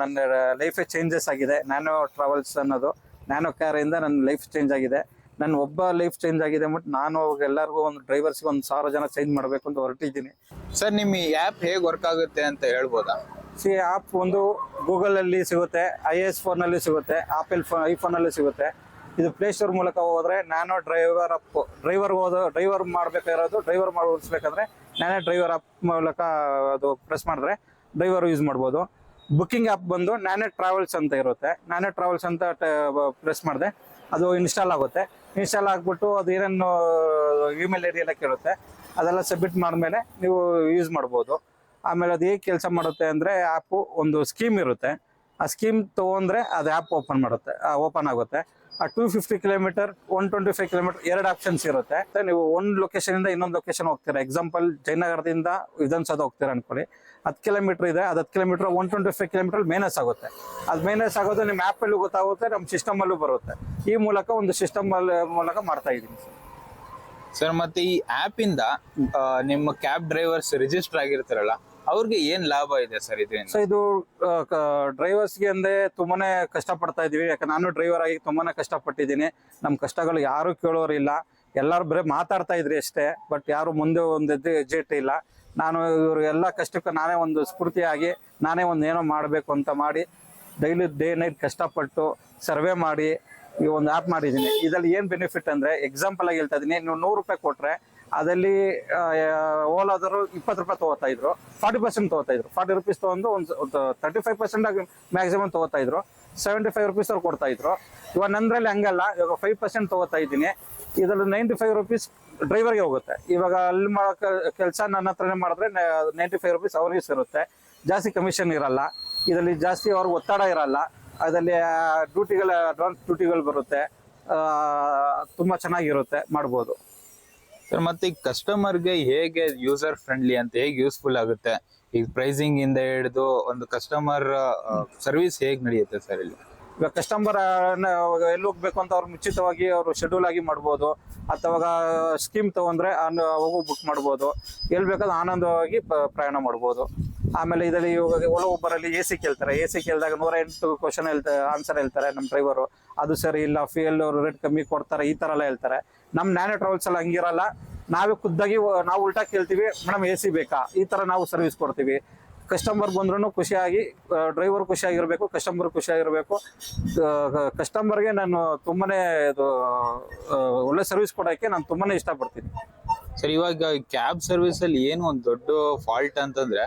ನನ್ನ ಲೈಫೇ ಚೇಂಜಸ್ ಆಗಿದೆ. ನ್ಯಾನೋ ಟ್ರಾವೆಲ್ಸ್ ಅನ್ನೋದು, ನ್ಯಾನೋ ಕಾರಿಂದ ನನ್ನ ಲೈಫ್ ಚೇಂಜ್ ಆಗಿದೆ. ನನ್ನ ಒಬ್ಬ ಲೈಫ್ ಚೇಂಜ್ ಆಗಿದೆ ಬಟ್ ನಾನು ಎಲ್ಲರಿಗೂ ಒಂದು ಡ್ರೈವರ್ಸ್ಗೆ 1,000 ಜನ ಚೇಂಜ್ ಮಾಡಬೇಕು ಅಂತ ಹೊರಟಿದ್ದೀನಿ. ಸರ್, ನಿಮ್ಮ ಈ ಆ್ಯಪ್ ಹೇಗೆ ವರ್ಕ್ ಆಗುತ್ತೆ ಅಂತ ಹೇಳ್ಬೋದಾ? ಆ್ಯಪ್ ಒಂದು ಗೂಗಲಲ್ಲಿ ಸಿಗುತ್ತೆ, iOS ಫೋನಲ್ಲಿ ಸಿಗುತ್ತೆ, ಐಫೋನಲ್ಲಿ ಸಿಗುತ್ತೆ. ಇದು ಪ್ಲೇಸ್ಟೋರ್ ಮೂಲಕ ಹೋದ್ರೆ ನ್ಯಾನೋ ಡ್ರೈವರ್ ಅಪ್ ಡ್ರೈವರ್ ಮಾಡ್ಬೇಕಾಗಿರೋದು ಡ್ರೈವರ್ ಮಾಡಿಸ್ಬೇಕಂದ್ರೆ ನ್ಯಾನೋ ಡ್ರೈವರ್ ಅಪ್ ಮೂಲಕ ಅದು ಪ್ರೆಸ್ ಮಾಡಿದ್ರೆ ಡ್ರೈವರ್ ಯೂಸ್ ಮಾಡ್ಬೋದು. ಬುಕ್ಕಿಂಗ್ ಆ್ಯಪ್ ಬಂದು ನ್ಯಾನೋ ಟ್ರಾವೆಲ್ಸ್ ಅಂತ ಇರುತ್ತೆ. ನ್ಯಾನೋ ಟ್ರಾವೆಲ್ಸ್ ಅಂತ ಪ್ರೆಸ್ ಮಾಡಿದೆ ಅದು ಇನ್ಸ್ಟಾಲ್ ಆಗುತ್ತೆ. ಇನ್ಸ್ಟಾಲ್ ಆಗಿಬಿಟ್ಟು ಅದು ಏನೇನು ಇಮೇಲ್ ಐಡಿ ಎಲ್ಲ ಕೇಳುತ್ತೆ, ಅದೆಲ್ಲ ಸಬ್ಮಿಟ್ ಮಾಡಿದ್ಮೇಲೆ ನೀವು ಯೂಸ್ ಮಾಡ್ಬೋದು. ಆಮೇಲೆ ಅದು ಹೇಗೆ ಕೆಲಸ ಮಾಡುತ್ತೆ ಅಂದರೆ ಆ್ಯಪು ಒಂದು ಸ್ಕೀಮ್ ಇರುತ್ತೆ. ಆ ಸ್ಕೀಮ್ ತೊಗೊಂಡ್ರೆ ಅದು ಆ್ಯಪ್ ಓಪನ್ ಆಗುತ್ತೆ. ಆ 250 ಕಿಲೋಮೀಟರ್ 125 ಕಿಲೋಮೀಟರ್ 2 ಆಪ್ಷನ್ಸ್ ಇರುತ್ತೆ. ನೀವು ಒಂದು ಲೊಕೇಶನಿಂದ ಇನ್ನೊಂದು ಲೊಕೇಶನ್ ಹೋಗ್ತೀರಾ. ಎಕ್ಸಾಂಪಲ್ ಜಯನಗರದಿಂದ ವಿಧಾನಸೌಧ ಹೋಗ್ತೀರಾ ಅನ್ಕೊಳ್ಳಿ, 10 ಕಿಲೋಮೀಟರ್ ಇದೆ. ಅದು 10 ಕಿಲೋಮೀಟರ್ 125 ಕಿಲೋಮೀಟರ್ ಮೈನಸ್ ಆಗುತ್ತೆ. ಅದು ಮೈನಸ್ ಆಗೋದು ನಿಮ್ಮ ಆ್ಯಪಲ್ಲೂ ಗೊತ್ತಾಗುತ್ತೆ, ನಮ್ಮ ಸಿಸ್ಟಮಲ್ಲೂ ಬರುತ್ತೆ. ಈ ಮೂಲಕ ಒಂದು ಸಿಸ್ಟಮ್ ಮೂಲಕ ಮಾಡ್ತಾ ಇದ್ದೀನಿ ಸರ್. ಮತ್ತೆ ಈ ಆ್ಯಪ್ ಇಂದ ನಿಮ್ಮ ಕ್ಯಾಬ್ ಡ್ರೈವರ್ಸ್ ರಿಜಿಸ್ಟರ್ ಆಗಿರ್ತಾರಲ್ಲ, ಅವ್ರಿಗೆ ಏನ್ ಲಾಭ ಇದೆ ಸರ್ ಇದರಿಂದ? ಸೊ ಇದು ಡ್ರೈವರ್ಸ್ಗೆ ಅಂದ್ರೆ ತುಂಬಾನೇ ಕಷ್ಟಪಡ್ತಾ ಇದೀವಿ. ಯಾಕಂದ್ರೆ ನಾನು ಡ್ರೈವರ್ ಆಗಿ ತುಂಬಾನೇ ಕಷ್ಟಪಟ್ಟಿದ್ದೀನಿ. ನಮ್ಮ ಕಷ್ಟಗಳು ಯಾರು ಕೇಳೋರಿಲ್ಲ, ಎಲ್ಲರೂ ಬರೀ ಮಾತಾಡ್ತಾ ಇದ್ರಿ ಅಷ್ಟೇ, ಬಟ್ ಯಾರು ಮುಂದೆ ಒಂದು ಹೆಜ್ಜೆ ಇಟ್ಟಿಲ್ಲ. ನಾನು ಇವರು ಎಲ್ಲ ಕಷ್ಟಕ್ಕೆ ನಾನೇ ಒಂದು ಸ್ಫೂರ್ತಿಯಾಗಿ ನಾನೇ ಒಂದು ಏನೋ ಮಾಡಬೇಕು ಅಂತ ಮಾಡಿ ಡೈಲಿ ಡೇ ನೈಟ್ ಕಷ್ಟಪಟ್ಟು ಸರ್ವೆ ಮಾಡಿ ಈ ಒಂದು ಆ್ಯಪ್ ಮಾಡಿದ್ದೀನಿ. ಇದರಲ್ಲಿ ಏನು ಬೆನಿಫಿಟ್ ಅಂದರೆ, ಎಕ್ಸಾಂಪಲ್ ಆಗಿ ಹೇಳ್ತಾ ಇದ್ದೀನಿ, ನೀವು 100 ರೂಪಾಯಿ ಕೊಟ್ಟರೆ ಅದಲ್ಲಿ ಓಲಾದರು 20 ರೂಪಾಯಿ ತೊಗೋತಾ ಇದ್ರು, 40% ತೊಗೋತಾ ಇದ್ರು. 40 ರೂಪೀಸ್ ತೊಗೊಂಡು ಒಂದು 35% ಆಗಿ ಮ್ಯಾಕ್ಸಿಮಮ್ ತೊಗೋತಾ ಇದ್ರು. 75 ರೂಪೀಸ್ ಅವ್ರು ಕೊಡ್ತಾ ಇದ್ರು. ಇವಾಗ ನಂದ್ರಲ್ಲಿ ಹಂಗಲ್ಲ, ಇವಾಗ 5% ತೊಗೋತಾ ಇದ್ದೀನಿ. ಇದರಲ್ಲಿ 95 ರೂಪೀಸ್ ಡ್ರೈವರ್ಗೆ ಹೋಗುತ್ತೆ. ಇವಾಗ ಅಲ್ಲಿ ಮಾಡೋ ಕೆಲಸ ನನ್ನ ಹತ್ರನೇ ಮಾಡಿದ್ರೆ 95 ರೂಪೀಸ್ ಅವ್ರಿಗೆ ಸಿರುತ್ತೆ. ಜಾಸ್ತಿ ಕಮಿಷನ್ ಇರಲ್ಲ ಇದರಲ್ಲಿ, ಜಾಸ್ತಿ ಅವ್ರಿಗೆ ಒತ್ತಡ ಇರಲ್ಲ. ಅದರಲ್ಲಿ ಅಡ್ವಾನ್ಸ್ ಡ್ಯೂಟಿಗಳು ಬರುತ್ತೆ, ತುಂಬ ಚೆನ್ನಾಗಿರುತ್ತೆ, ಮಾಡ್ಬೋದು ಸರ್. ಮತ್ತೆ ಈ ಕಸ್ಟಮರ್ಗೆ ಹೇಗೆ ಯೂಸರ್ ಫ್ರೆಂಡ್ಲಿ ಅಂತ ಹೇಗೆ ಯೂಸ್ಫುಲ್ ಆಗುತ್ತೆ? ಈಗ ಪ್ರೈಸಿಂಗ್ ಇಂದ ಹಿಡಿದು ಒಂದು ಕಸ್ಟಮರ್ ಸರ್ವಿಸ್ ಹೇಗೆ ನಡೆಯುತ್ತೆ ಸರ್ ಇಲ್ಲಿ? ಇವಾಗ ಕಸ್ಟಮರ್ ಎಲ್ಲಿ ಹೋಗ್ಬೇಕು ಅಂತ ಅವ್ರು ಮುಂಚಿತವಾಗಿ ಅವರು ಶೆಡ್ಯೂಲ್ ಆಗಿ ಮಾಡ್ಬೋದು. ಅಥವಾ ಸ್ಕೀಮ್ ತೊಗೊಂಡ್ರೆ ಹೋಗೋ ಬುಕ್ ಮಾಡ್ಬೋದು. ಎಲ್ಲಿ ಬೇಕಾದ್ರೂ ಆನಂದವಾಗಿ ಪ್ರಯಾಣ ಮಾಡ್ಬೋದು. ಆಮೇಲೆ ಇದರಲ್ಲಿ ಇವಾಗ ಓಲಾ ಊಬರಲ್ಲಿ ಎ ಸಿ ಕೇಳ್ತಾರೆ. ಎ ಸಿ ಕೇಳಿದಾಗ 108 ಕ್ವಶನ್ ಆನ್ಸರ್ ಹೇಳ್ತಾರೆ ನಮ್ಮ ಡ್ರೈವರು. ಅದು ಸರಿ ಇಲ್ಲ, ಫ್ಯೂಯಲ್ ಅವರು ರೇಟ್ ಕಮ್ಮಿ ಕೊಡ್ತಾರೆ, ಈ ಥರ ಎಲ್ಲ ಹೇಳ್ತಾರೆ. ನಮ್ಮ ನ್ಯಾನೋ ಟ್ರಾವೆಲ್ಸ್ ಎಲ್ಲ ಹಂಗಿರಲ್ಲ. ನಾವೇ ಖುದ್ದಾಗಿ ನಾವು ಉಲ್ಟಾ ಕೇಳ್ತೀವಿ, ಮೇಡಮ್ ಎ ಸಿ ಬೇಕಾ, ಈ ಥರ ನಾವು ಸರ್ವಿಸ್ ಕೊಡ್ತೀವಿ. ಕಸ್ಟಮರ್ ಬಂದ್ರೂ ಖುಷಿಯಾಗಿ, ಡ್ರೈವರ್ ಖುಷಿಯಾಗಿರಬೇಕು, ಕಸ್ಟಮರ್ ಖುಷಿಯಾಗಿರಬೇಕು. ಕಸ್ಟಮರ್ಗೆ ನಾನು ತುಂಬಾನೇ ಇದು ಒಳ್ಳೆ ಸರ್ವಿಸ್ ಕೊಡೋಕ್ಕೆ ನಾನು ತುಂಬಾನೇ ಇಷ್ಟಪಡ್ತೀನಿ ಸರ್. ಇವಾಗ ಕ್ಯಾಬ್ ಸರ್ವಿಸ್ ಅಲ್ಲಿ ಏನು ಒಂದು ದೊಡ್ಡ ಫಾಲ್ಟ್ ಅಂತಂದ್ರೆ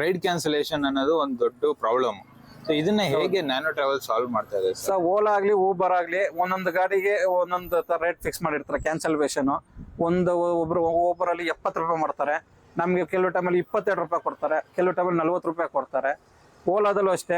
ರೈಡ್ ಕ್ಯಾನ್ಸಲೇಷನ್ ಅನ್ನೋದು ಒಂದು ದೊಡ್ಡ ಪ್ರಾಬ್ಲಮ್. ಸೊ ಇದನ್ನ ಹೇಗೆ ನ್ಯಾನೋ ಟ್ರಾವೆಲ್ ಸಾಲ್ವ್ ಮಾಡ್ತಾ ಇದೆ ಸರ್? ಓಲಾ ಆಗಲಿ ಊಬರ್ ಆಗಲಿ ಒಂದೊಂದು ಗಾಡಿಗೆ ಒಂದೊಂದು ರೇಟ್ ಫಿಕ್ಸ್ ಮಾಡಿರ್ತಾರೆ ಕ್ಯಾನ್ಸಲ್ವೇಷನ್. ಒಬ್ರು ಊಬರಲ್ಲಿ 70 ರೂಪಾಯಿ ಮಾಡ್ತಾರೆ, ನಮಗೆ ಕೆಲವು ಟೈಮಲ್ಲಿ 22 ರೂಪಾಯಿ ಕೊಡ್ತಾರೆ, ಕೆಲವು ಟೈಮಲ್ಲಿ 40 ರೂಪಾಯಿ ಕೊಡ್ತಾರೆ. ಓಲಾದಲ್ಲೂ ಅಷ್ಟೇ,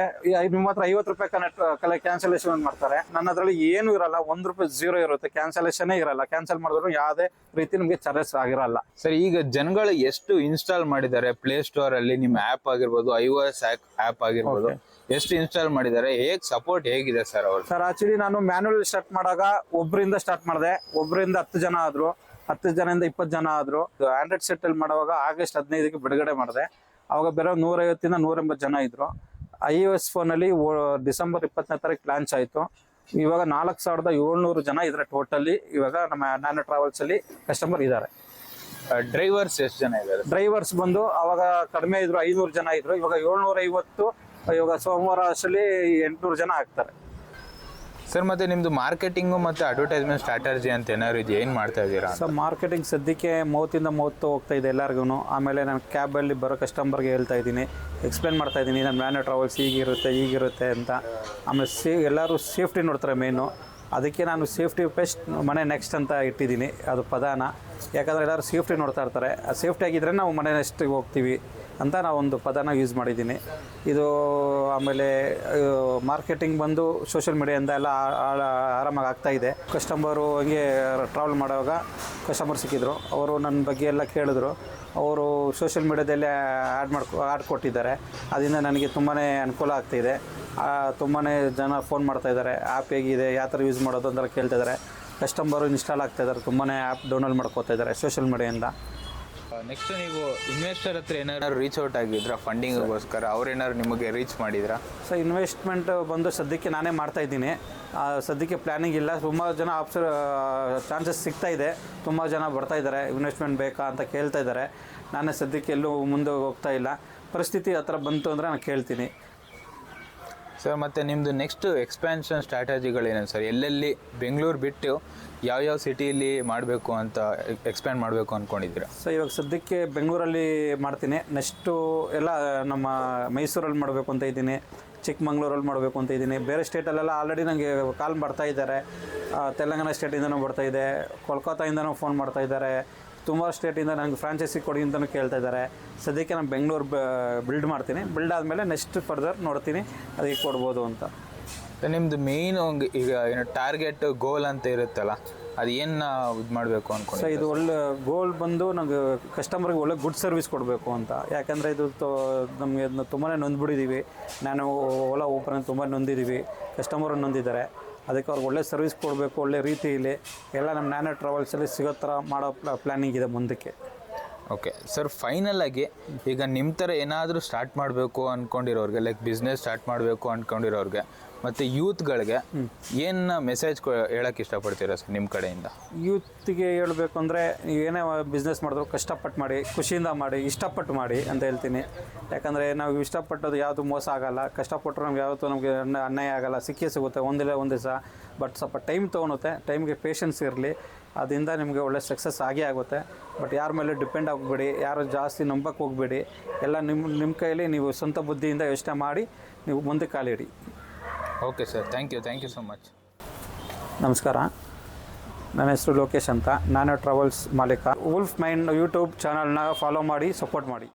ನಿಮ್ಮ ಹತ್ರ 50 ರೂಪಾಯಿ ಕ್ಯಾನ್ಸಲೇಷನ್ ಮಾಡ್ತಾರೆ. ನನ್ನ ಅದರಲ್ಲಿ ಏನು ಇರಲ್ಲ, 1 ರೂಪಾಯಿ ಝೀರೋ ಇರುತ್ತೆ, ಕ್ಯಾನ್ಸಲೇಷನ್ನೇ ಇರಲ್ಲ. ಕ್ಯಾನ್ಸಲ್ ಮಾಡಿದ್ರು ಯಾವುದೇ ರೀತಿ ನಮಗೆ ಚಾರ್ಜಸ್ ಆಗಿರಲ್ಲ. ಸರ್, ಈಗ ಜನಗಳು ಎಷ್ಟು ಇನ್ಸ್ಟಾಲ್ ಮಾಡಿದ್ದಾರೆ ಪ್ಲೇ ಸ್ಟೋರ್ ಅಲ್ಲಿ? ನಿಮ್ಮ ಆ್ಯಪ್ ಆಗಿರ್ಬೋದು, iOS ಆ್ಯಪ್ ಆಗಿರ್ಬೋದು, ಎಷ್ಟು ಇನ್ಸ್ಟಾಲ್ ಮಾಡಿದ್ದಾರೆ? ಸಪೋರ್ಟ್ ಹೇಗಿದೆ ಸರ್ ಅವರು? ಸರ್ ಆಕ್ಚುಲಿ ನಾನು ಮ್ಯಾನ್ಯುವಲ್ ಸ್ಟಾರ್ಟ್ ಮಾಡಾಗ ಒಬ್ಬರಿಂದ ಸ್ಟಾರ್ಟ್ ಮಾಡಿದೆ. ಒಬ್ಬರಿಂದ 10 ಜನ ಆದ್ರು, 10 ಜನದಿಂದ 20 ಜನ ಆದ್ರು. ಆಂಡ್ರಾಯ್ಡ್ ಸೆಟ್ ಅಲ್ಲಿ ಮಾಡುವಾಗ ಆಗಸ್ಟ್ 15ಕ್ಕೆ ಬಿಡುಗಡೆ ಮಾಡಿದೆ. ಅವಾಗ ಬೇರೆ 150 ಇಂದ 180 ಜನ ಇದ್ರು. iOS ಫೋನಲ್ಲಿ ಡಿಸೆಂಬರ್ 24 ತಾರೀಕು ಲಾಂಚ್ ಆಯಿತು. ಇವಾಗ 4700 ಜನ ಇದ್ರೆ ಟೋಟಲಿ ಇವಾಗ ನಮ್ಮ ನ್ಯಾನೋ ಟ್ರಾವೆಲ್ಸ್ ಅಲ್ಲಿ ಕಸ್ಟಮರ್ ಇದ್ದಾರೆ. ಡ್ರೈವರ್ಸ್ ಎಷ್ಟು ಜನ ಇದ್ದಾರೆ? ಡ್ರೈವರ್ಸ್ ಬಂದು ಅವಾಗ ಕಡಿಮೆ ಇದ್ರು, 500 ಜನ ಇದ್ರು. ಇವಾಗ 750, ಇವಾಗ ಸೋಮವಾರ ಅಷ್ಟರಲ್ಲಿ 800 ಜನ ಆಗ್ತಾರೆ. ಸರ್, ಮತ್ತೆ ನಿಮ್ದು ಮಾರ್ಕೆಟಿಂಗು ಮತ್ತು ಅಡ್ವರ್ಟೈಸ್ಮೆಂಟ್ ಸ್ಟ್ರಾಟಜಿ ಅಂತ ಏನಾದ್ರು ಇದು ಏನು ಮಾಡ್ತಾ ಇದ್ದೀರಾ? ಸರ್, ಮಾರ್ಕೆಟಿಂಗ್ ಸದ್ಯಕ್ಕೆ 30 ಹೋಗ್ತಾ ಇದೆ ಎಲ್ಲರಿಗೂ. ಆಮೇಲೆ ನಾನು ಕ್ಯಾಬಲ್ಲಿ ಬರೋ ಕಸ್ಟಮರ್ಗೆ ಹೇಳ್ತಾ ಇದ್ದೀನಿ, ಎಕ್ಸ್ಪ್ಲೇನ್ ಮಾಡ್ತಾ ಇದ್ದೀನಿ, ನಮ್ಮ ನ್ಯಾನೋ ಟ್ರಾವೆಲ್ಸ್ ಹೀಗಿರುತ್ತೆ ಅಂತ. ಆಮೇಲೆ ಎಲ್ಲರೂ ಸೇಫ್ಟಿ ನೋಡ್ತಾರೆ ಮೇನು. ಅದಕ್ಕೆ ನಾನು ಸೇಫ್ಟಿ ಫಸ್ಟ್ ಮನೆ ನೆಕ್ಸ್ಟ್ ಅಂತ ಇಟ್ಟಿದ್ದೀನಿ ಅದು ಪದಾನ. ಯಾಕಂದರೆ ಎಲ್ಲರೂ ಸೇಫ್ಟಿ ನೋಡ್ತಾ ಇರ್ತಾರೆ. ಆ ಸೇಫ್ಟಿ ಆಗಿದ್ದರೆ ನಾವು ಮನೆ ನೆಕ್ಸ್ಟಿಗೆ ಹೋಗ್ತೀವಿ ಅಂತ ನಾವು ಒಂದು ಪದನ ಯೂಸ್ ಮಾಡಿದ್ದೀನಿ ಇದು. ಆಮೇಲೆ ಮಾರ್ಕೆಟಿಂಗ್ ಬಂದು ಸೋಷಿಯಲ್ ಮೀಡಿಯಾದಿಂದ ಎಲ್ಲ ಆರಾಮಾಗಿ ಆಗ್ತಾಯಿದೆ. ಕಸ್ಟಮರು ಹಂಗೆ ಟ್ರಾವೆಲ್ ಮಾಡುವಾಗ ಕಸ್ಟಮರ್ ಸಿಕ್ಕಿದ್ರು, ಅವರು ನನ್ನ ಬಗ್ಗೆ ಎಲ್ಲ ಕೇಳಿದ್ರು. ಅವರು ಸೋಷಿಯಲ್ ಮೀಡಿಯಾದಲ್ಲೇ ಆ್ಯಡ್ ಕೊಟ್ಟಿದ್ದಾರೆ. ಅದರಿಂದ ನನಗೆ ತುಂಬಾ ಅನುಕೂಲ ಆಗ್ತಾಯಿದೆ. ತುಂಬಾ ಜನ ಫೋನ್ ಮಾಡ್ತಾಯಿದ್ದಾರೆ, ಆ್ಯಪ್ ಹೇಗಿದೆ, ಯಾವ ಥರ ಯೂಸ್ ಮಾಡೋದು ಅಂತೆಲ್ಲ ಕೇಳ್ತಾಯಿದ್ದಾರೆ. ಕಸ್ಟಮರು ಇನ್ಸ್ಟಾಲ್ ಆಗ್ತಾಯಿದ್ದಾರೆ, ತುಂಬಾ ಆ್ಯಪ್ ಡೌನ್ಲೋಡ್ ಮಾಡ್ಕೋತಾ ಇದ್ದಾರೆ ಸೋಷಿಯಲ್ ಮೀಡಿಯಾದಿಂದ. ನೆಕ್ಸ್ಟ್ ನೀವು ಇನ್ವೆಸ್ಟರ್ ಹತ್ರ ಏನಾದ್ರು ರೀಚ್ ಔಟ್ ಆಗಿದ್ರಾ ಫಂಡಿಂಗ್ಗೋಸ್ಕರ? ಅವ್ರೇನಾದ್ರು ನಿಮಗೆ ರೀಚ್ ಮಾಡಿದ್ರಾ? ಸೊ ಇನ್ವೆಸ್ಟ್ಮೆಂಟ್ ಬಂದು ಸದ್ಯಕ್ಕೆ ನಾನೇ ಮಾಡ್ತಾಯಿದ್ದೀನಿ. ಸದ್ಯಕ್ಕೆ ಪ್ಲ್ಯಾನಿಂಗ್ ಇಲ್ಲ. ಸುಮಾರು ಜನ ಚಾನ್ಸಸ್ ಸಿಗ್ತಾಯಿದೆ, ತುಂಬ ಜನ ಬರ್ತಾಯಿದ್ದಾರೆ, ಇನ್ವೆಸ್ಟ್ಮೆಂಟ್ ಬೇಕಾ ಅಂತ ಕೇಳ್ತಾ ಇದ್ದಾರೆ. ನಾನೇ ಸದ್ಯಕ್ಕೆ ಎಲ್ಲೂ ಮುಂದೆ ಹೋಗ್ತಾ ಇಲ್ಲ. ಪರಿಸ್ಥಿತಿ ಆ ಥರ ಬಂತು ಅಂದರೆ ನಾನು ಕೇಳ್ತೀನಿ. ಸರ್ ಮತ್ತು ನಿಮ್ಮದು ನೆಕ್ಸ್ಟ್ ಎಕ್ಸ್ಪ್ಯಾನ್ಷನ್ ಸ್ಟ್ರಾಟಜಿಗಳೇನು ಸರ್? ಎಲ್ಲೆಲ್ಲಿ ಬೆಂಗಳೂರು ಬಿಟ್ಟು ಯಾವ್ಯಾವ ಸಿಟಿಯಲ್ಲಿ ಮಾಡಬೇಕು ಅಂತ ಎಕ್ಸ್ಪ್ಯಾಂಡ್ ಮಾಡಬೇಕು ಅಂದ್ಕೊಂಡಿದ್ದೀರಾ? ಸೊ ಇವಾಗ ಸದ್ಯಕ್ಕೆ ಬೆಂಗಳೂರಲ್ಲಿ ಮಾಡ್ತೀನಿ. ನೆಕ್ಸ್ಟು ಎಲ್ಲ ನಮ್ಮ ಮೈಸೂರಲ್ಲಿ ಮಾಡಬೇಕು ಅಂತ ಇದ್ದೀನಿ, ಚಿಕ್ಕಮಂಗ್ಳೂರಲ್ಲಿ ಮಾಡಬೇಕು ಅಂತ ಇದ್ದೀನಿ. ಬೇರೆ ಸ್ಟೇಟಲ್ಲೆಲ್ಲ ಆಲ್ರೆಡಿ ನನಗೆ ಕಾಲ್ ಬರ್ತಾ ಇದ್ದಾರೆ. ತೆಲಂಗಾಣ ಸ್ಟೇಟಿಂದನೂ ಬರ್ತಾ ಇದೆ, ಕೋಲ್ಕತ್ತಾಯಿಂದನೂ ಫೋನ್ ಮಾಡ್ತಾ ಇದ್ದಾರೆ, ತುಂಬ ಸ್ಟೇಟಿಂದ ನನಗೆ ಫ್ರಾಂಚೈಸಿ ಕೊಡಿ ಅಂತಲೂ ಕೇಳ್ತಾ ಇದ್ದಾರೆ. ಸದ್ಯಕ್ಕೆ ನಾನು ಬೆಂಗಳೂರು ಬಿಲ್ಡ್ ಮಾಡ್ತೀನಿ. ಬಿಲ್ಡ್ ಆದಮೇಲೆ ನೆಕ್ಸ್ಟ್ ಫರ್ದರ್ ನೋಡ್ತೀನಿ ಅದಕ್ಕೆ ಕೊಡ್ಬೋದು ಅಂತ. ನಿಮ್ಮದು ಮೇಯ್ನು ಈಗ ಏನು ಟಾರ್ಗೆಟ್ ಗೋಲ್ ಅಂತ ಇರುತ್ತಲ್ಲ, ಅದು ಏನು ಇದು ಮಾಡಬೇಕು ಅಂದ್ಕೊಂಡು? ಸೊ ಇದು ಒಳ್ಳೆ ಗೋಲ್ ಬಂದು ನನಗೆ ಕಸ್ಟಮರ್ಗೆ ಒಳ್ಳೆ ಗುಡ್ ಸರ್ವಿಸ್ ಕೊಡಬೇಕು ಅಂತ. ಯಾಕಂದರೆ ಇದು ನಮಗೆ ತುಂಬಾ ನೊಂದ್ಬಿಟ್ಟಿದ್ದೀವಿ. ನಾನು ಓಲಾ ಊಬರ್ನ ತುಂಬ ನೊಂದಿದ್ದೀವಿ, ಕಸ್ಟಮರು ನೊಂದಿದ್ದಾರೆ. ಅದಕ್ಕೆ ಅವ್ರಿಗೆ ಒಳ್ಳೆ ಸರ್ವಿಸ್ ಕೊಡಬೇಕು, ಒಳ್ಳೆ ರೀತಿಯಲ್ಲಿ ಎಲ್ಲ ನಮ್ಮ ನ್ಯಾನೋ ಟ್ರಾವೆಲ್ಸಲ್ಲಿ ಸಿಗೋ ಥರ ಮಾಡೋ ಪ್ಲ್ಯಾನಿಂಗ್ ಇದೆ ಮುಂದಕ್ಕೆ. ಓಕೆ ಸರ್, ಫೈನಲ್ ಆಗಿ ಈಗ ನಿಮ್ಮ ಥರ ಏನಾದರೂ ಸ್ಟಾರ್ಟ್ ಮಾಡಬೇಕು ಅಂದ್ಕೊಂಡಿರೋರಿಗೆ, ಲೈಕ್ ಬಿಸ್ನೆಸ್ ಸ್ಟಾರ್ಟ್ ಮಾಡಬೇಕು ಅಂದ್ಕೊಂಡಿರೋರಿಗೆ ಮತ್ತು ಯೂತ್ಗಳಿಗೆ ಏನು ಮೆಸೇಜ್ ಹೇಳೋಕ್ಕೆ ಇಷ್ಟಪಡ್ತೀರಾ ಸರ್ ನಿಮ್ಮ ಕಡೆಯಿಂದ? ಯೂತ್ಗೆ ಹೇಳಬೇಕು ಅಂದರೆ ಏನೇ ಬಿಸ್ನೆಸ್ ಮಾಡಿದ್ರು ಕಷ್ಟಪಟ್ಟು ಮಾಡಿ, ಖುಷಿಯಿಂದ ಮಾಡಿ, ಇಷ್ಟಪಟ್ಟು ಮಾಡಿ ಅಂತ ಹೇಳ್ತೀನಿ. ಯಾಕಂದರೆ ನಾವು ಇಷ್ಟಪಟ್ಟದ್ದು ಯಾವುದು ಮೋಸ ಆಗೋಲ್ಲ, ಕಷ್ಟಪಟ್ಟರು ನಮ್ಗೆ ಯಾವತ್ತೂ ನಮಗೆ ಅನ್ಯಾಯ ಆಗೋಲ್ಲ, ಸಿಗುತ್ತೆ ಒಂದಿಲ್ಲ ಒಂದು ದಿವಸ. ಬಟ್ ಸ್ವಲ್ಪ ಟೈಮ್ ತೊಗೊಳುತ್ತೆ, ಟೈಮ್ಗೆ ಪೇಷನ್ಸ್ ಇರಲಿ, ಅದರಿಂದ ನಿಮಗೆ ಒಳ್ಳೆ ಸಕ್ಸಸ್ ಆಗೇ ಆಗುತ್ತೆ. ಬಟ್ ಯಾರ ಮೇಲೆ ಡಿಪೆಂಡ್ ಆಗಬೇಡಿ, ಯಾರು ಜಾಸ್ತಿ ನಂಬಕ್ಕೆ ಹೋಗಬೇಡಿ. ಎಲ್ಲ ನಿಮ್ಮ ಕೈಯಲ್ಲಿ ನೀವು ಸ್ವಂತ ಬುದ್ಧಿಯಿಂದ ಯೋಚನೆ ಮಾಡಿ ನೀವು ಮುಂದೆ ಕಾಲಿಡಿ. Okay sir, thank you so much. ನಮಸ್ಕಾರ, ನನ್ನ ಹೆಸರು ಲೋಕೇಶ್ ಅಂತ. ನ್ಯಾನೋ ಟ್ರಾವೆಲ್ಸ್ ಮಾಲೀಕ. ವುಲ್ಫ್ ಮೈಂಡ್ ಯೂಟ್ಯೂಬ್ ಚಾನಲ್ನ ಫಾಲೋ ಮಾಡಿ, ಸಪೋರ್ಟ್ ಮಾಡಿ.